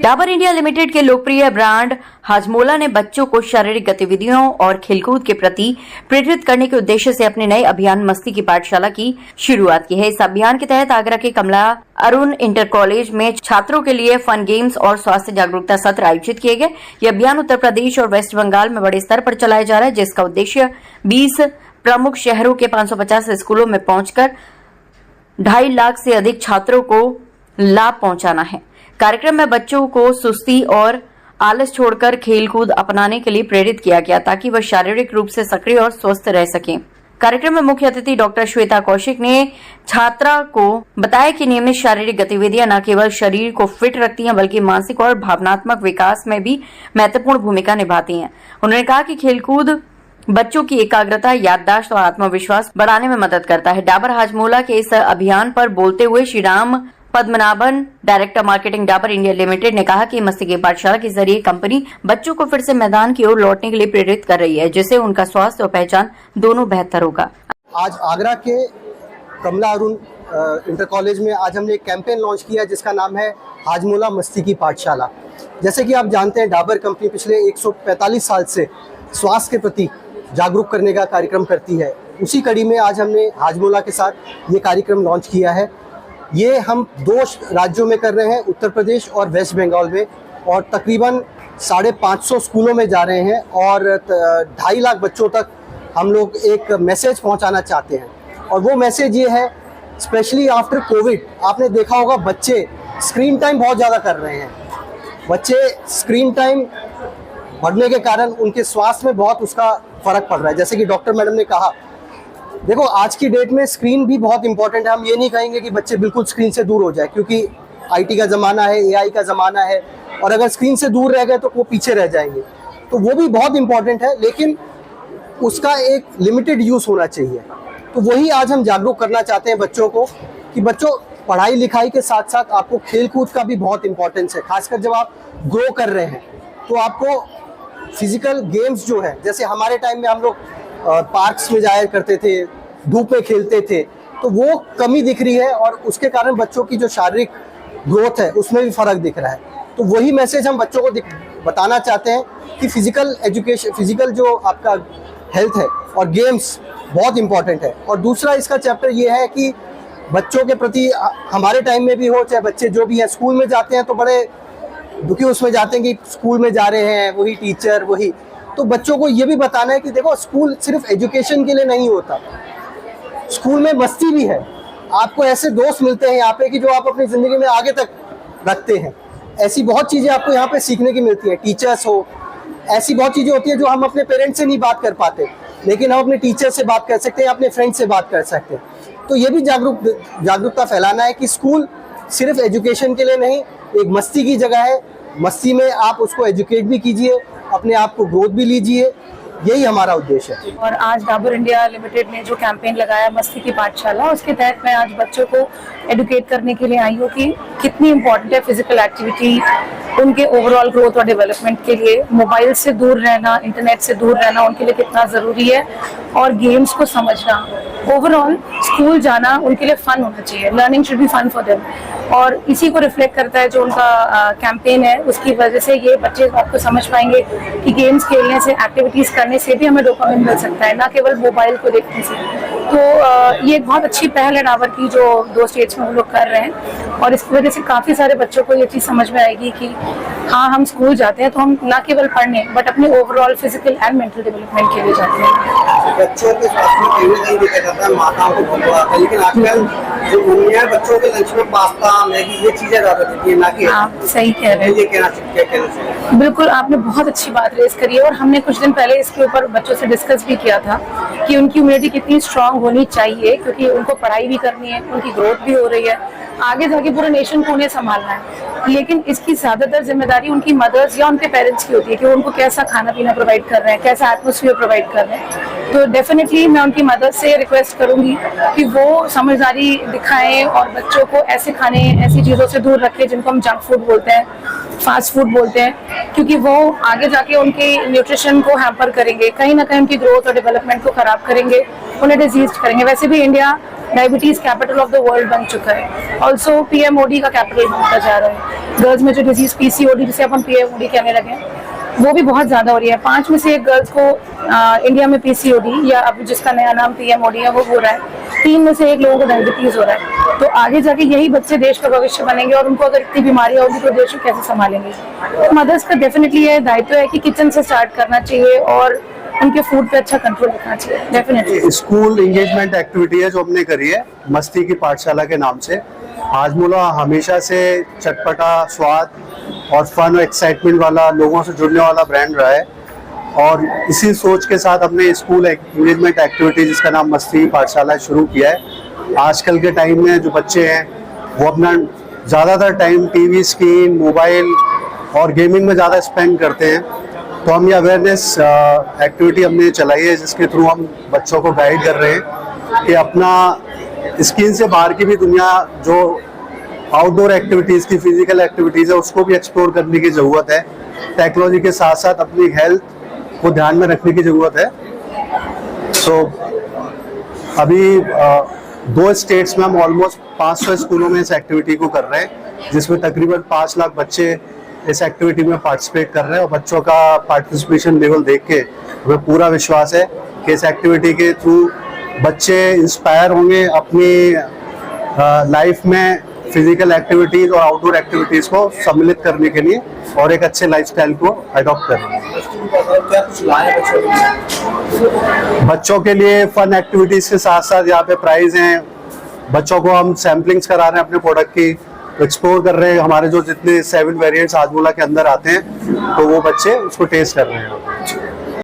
Dabur India limited के लोकप्रिय brand Hajmola ने बच्चों को शारीरिक गतिविधियों और खेलकूद के प्रति प्रेरित करने के उद्देश्य से अपने नए अभियान मस्ती की पाठशाला की शुरुआत की है। इस अभियान के तहत आगरा के कमला अरुण इंटर कॉलेज में छात्रों के लिए फन गेम्स और स्वास्थ्य जागरूकता सत्र आयोजित किए गए। ये अभियान उत्तर प्रदेश और वेस्ट बंगाल में बड़े स्तर पर चलाया जा रहा है, जिसका उद्देश्य 20 प्रमुख शहरों के 550 स्कूलों में पहुंचकर 2.5 लाख से अधिक छात्रों को लाभ पहुंचाना है। कार्यक्रम में बच्चों को सुस्ती और आलस छोड़कर खेलकूद अपनाने के लिए प्रेरित किया गया ताकि वह शारीरिक रूप से सक्रिय और स्वस्थ रह सकें। कार्यक्रम में मुख्य अतिथि डॉक्टर श्वेता कौशिक ने छात्रा को बताया कि नियमित शारीरिक गतिविधियां न केवल शरीर को फिट रखती हैं बल्कि मानसिक और भावनात्मक विकास में भी महत्वपूर्ण भूमिका निभाती हैं। उन्होंने कहा कि खेलकूद बच्चों की एकाग्रता, याददाश्त और आत्मविश्वास बढ़ाने में मदद करता है। डाबर हाजमोला के इस अभियान पर बोलते हुए Shri Ram Padmanabhan, director marketing Dabur India limited ने कहा कि मस्ती की पाठशाला के जरिए कंपनी बच्चों को फिर से मैदान की ओर लौटने के लिए प्रेरित कर रही है, जिससे उनका स्वास्थ्य और पहचान दोनों बेहतर होगा। आज आगरा के कमला अरुण इंटर कॉलेज में आज हमने एक कैंपेन लॉन्च किया जिसका नाम है हाजमोला मस्ती की पाठशाला। जैसे कि आप जानते हैं, डाबर कंपनी पिछले 145 साल से स्वास्थ्य के प्रति जागरूक करने का कार्यक्रम करती है। उसी कड़ी में आज हमने हाजमोला के साथ ये कार्यक्रम लॉन्च किया है। ये हम 2 राज्यों में कर रहे हैं, उत्तर प्रदेश और वेस्ट बंगाल में, और तकरीबन 550 स्कूलों में जा रहे हैं और 2.5 लाख बच्चों तक हम लोग एक मैसेज पहुंचाना चाहते हैं। और वो मैसेज ये है, स्पेशली आफ्टर कोविड आपने देखा होगा बच्चे स्क्रीन टाइम बहुत ज़्यादा कर रहे हैं। बच्चे स्क्रीन टाइम बढ़ने के कारण उनके स्वास्थ्य में बहुत उसका फ़र्क पड़ रहा है। जैसे कि डॉक्टर मैडम ने कहा, देखो आज की डेट में स्क्रीन भी बहुत इंपॉर्टेंट है। हम ये नहीं कहेंगे कि बच्चे बिल्कुल स्क्रीन से दूर हो जाए, क्योंकि आईटी का ज़माना है, एआई का ज़माना है, और अगर स्क्रीन से दूर रह गए तो वो पीछे रह जाएंगे। तो वो भी बहुत इंपॉर्टेंट है, लेकिन उसका एक लिमिटेड यूज़ होना चाहिए। तो वही आज हम जागरूक करना चाहते हैं बच्चों को कि बच्चों, पढ़ाई लिखाई के साथ साथ आपको खेल कूद का भी बहुत इंपॉर्टेंस है। खासकर जब आप ग्रो कर रहे हैं तो आपको फिजिकल गेम्स जो है, जैसे हमारे टाइम में हम लोग पार्क्स में जाया करते थे, धूप में खेलते थे, तो वो कमी दिख रही है और उसके कारण बच्चों की जो शारीरिक ग्रोथ है उसमें भी फ़र्क दिख रहा है। तो वही मैसेज हम बच्चों को बताना चाहते हैं कि फिजिकल एजुकेशन, फिजिकल जो आपका हेल्थ है और गेम्स बहुत इंपॉर्टेंट है। और दूसरा इसका चैप्टर ये है कि बच्चों के प्रति, हमारे टाइम में भी हो, चाहे बच्चे जो भी हैं स्कूल में जाते हैं तो बड़े दुखी उसमें जाते हैं कि स्कूल में जा रहे हैं, वही टीचर वही। तो बच्चों को ये भी बताना है कि देखो, स्कूल सिर्फ एजुकेशन के लिए नहीं होता, स्कूल में मस्ती भी है। आपको ऐसे दोस्त मिलते हैं यहाँ पे कि जो आप अपनी ज़िंदगी में आगे तक रखते हैं। ऐसी बहुत चीज़ें आपको यहाँ पे सीखने की मिलती हैं। टीचर्स हो, ऐसी बहुत चीज़ें होती हैं जो हम अपने पेरेंट्स से नहीं बात कर पाते, लेकिन हम अपने टीचर से बात कर सकते हैं, अपने फ्रेंड से बात कर सकते हैं। तो ये भी जागरूकता फैलाना है कि स्कूल सिर्फ एजुकेशन के लिए नहीं, एक मस्ती की जगह है। मस्ती में आप उसको एजुकेट भी कीजिए, अपने आप को ग्रोथ भी लीजिए, यही हमारा उद्देश्य है। और आज डाबर इंडिया लिमिटेड ने जो कैंपेन लगाया मस्ती की पाठशाला, उसके तहत मैं आज बच्चों को एडुकेट करने के लिए आई हूँ कि कितनी इम्पोर्टेंट है फिजिकल एक्टिविटी उनके ओवरऑल ग्रोथ और डेवलपमेंट के लिए। मोबाइल से दूर रहना, इंटरनेट से दूर रहना उनके लिए कितना ज़रूरी है, और गेम्स को समझना। ओवरऑल स्कूल जाना उनके लिए फ़न होना चाहिए, learning should be fun for them. और इसी को रिफ्लेक्ट करता है जो उनका कैंपेन है। उसकी वजह से ये बच्चे आपको समझ पाएंगे कि गेम्स खेलने से, एक्टिविटीज़ करने से भी हमें डोपामिन मिल सकता है, ना केवल मोबाइल को देखने से। तो ये एक बहुत अच्छी पहल है डाबर की, जो 2 स्टेट्स में वो लोग कर रहे हैं। और इसकी वजह से काफ़ी सारे बच्चों को ये चीज़ समझ में आएगी कि हाँ, हम स्कूल जाते हैं तो हम ना केवल पढ़ने बट अपने overall physical and mental development के लिए जाते हैं। बच्चों के स्वास्थ्य में कहीं ना कहीं देखा जाता है, माताओं को बहुत बुरा आता है, लेकिन आजकल जो मम्मियां बच्चों के लंच में पास्ता, मैगी, ये चीजें ज्यादा देती है, ना कि आप सही कह रहे हैं। ये कहना चाहिए। बिल्कुल, आपने बहुत अच्छी बात रेज करी है, और हमने कुछ दिन पहले इसके ऊपर बच्चों से डिस्कस भी किया था कि उनकी इम्यूनिटी कितनी स्ट्रांग होनी चाहिए, क्योंकि उनको पढ़ाई भी करनी है, उनकी ग्रोथ भी हो रही है, आगे जाके पूरे नेशन को उन्हें संभालना है। लेकिन इसकी ज्यादातर जिम्मेदारी उनकी मदर्स या उनके पेरेंट्स की होती है कि वो उनको कैसा खाना पीना प्रोवाइड कर रहे हैं, कैसा एटमोसफियर प्रोवाइड कर रहे हैं। तो डेफिनेटली मैं उनकी मदद से रिक्वेस्ट करूंगी कि वो समझदारी दिखाएं और बच्चों को ऐसे खाने, ऐसी चीज़ों से दूर रखें जिनको हम जंक फूड बोलते हैं, फास्ट फूड बोलते हैं, क्योंकि वो आगे जाके उनके न्यूट्रिशन को हैम्पर करेंगे, कहीं ना कहीं उनकी ग्रोथ और डेवलपमेंट को खराब करेंगे, उन्हें डिजीज करेंगे। वैसे भी India diabetes capital of the world बन चुका है, ऑल्सो PMOD का कैपिटल बनता जा रहा है। गर्ल्स में जो डिजीज PCOD, जिसे अब हम PMOD कहने लगे हैं, वो भी बहुत ज्यादा हो रही है। 5 में से 1 गर्ल्स को इंडिया में PCOD या अब जिसका नया नाम PMOD है वो हो रहा है। 3 में से 1 लोगों को डायबिटीज हो रहा है। तो आगे जाके यही बच्चे देश का भविष्य बनेंगे और उनको अगर इतनी बीमारियां होगी तो देश को कैसे संभालेंगे। तो मदर्स का डेफिनेटली ये दायित्व है कि किचन से स्टार्ट करना चाहिए और उनके फूड पे अच्छा कंट्रोल रखना चाहिए। डेफिनेटली स्कूल एंगेजमेंट एक्टिविटी है जो हमने करी है मस्ती की पाठशाला के नाम से। हाजमोला हमेशा से चटपटा स्वाद और फन और एक्साइटमेंट वाला, लोगों से जुड़ने वाला ब्रांड रहा है, और इसी सोच के साथ हमने स्कूल एंगेजमेंट एक्टिविटी जिसका नाम मस्ती की पाठशाला शुरू किया है। आजकल के टाइम में जो बच्चे हैं वो अपना ज़्यादातर टाइम टीवी स्क्रीन, मोबाइल और गेमिंग में ज़्यादा स्पेंड करते हैं, तो हम ये अवेयरनेस एक्टिविटी हमने चलाई है जिसके थ्रू हम बच्चों को गाइड कर रहे हैं कि अपना स्क्रीन से बाहर की भी दुनिया, जो आउटडोर एक्टिविटीज़ की फिजिकल एक्टिविटीज़ है, उसको भी एक्सप्लोर करने की ज़रूरत है। टेक्नोलॉजी के साथ साथ अपनी हेल्थ को ध्यान में रखने की ज़रूरत है। सो अभी 2 स्टेट्स में हम ऑलमोस्ट 500 स्कूलों में इस एक्टिविटी को कर रहे हैं, जिसमें तकरीबन 5 लाख बच्चे इस एक्टिविटी में पार्टिसिपेट कर रहे हैं। और बच्चों का पार्टिसिपेशन लेवल देख के हमें पूरा विश्वास है कि इस एक्टिविटी के थ्रू बच्चे इंस्पायर होंगे अपनी लाइफ में फिजिकल एक्टिविटीज और आउटडोर एक्टिविटीज को सम्मिलित करने के लिए और एक अच्छे लाइफस्टाइल को अडॉप्ट करने के लिए। बच्चों के लिए फन एक्टिविटीज के साथ साथ यहाँ पे प्राइज हैं। बच्चों को हम सैम्पलिंग्स करा रहे हैं अपने प्रोडक्ट की, एक्सप्लोर कर रहे हैं। हमारे जो जितने 7 वेरिएंट्स हाजमोला के अंदर आते हैं तो वो बच्चे उसको टेस्ट कर रहे हैं।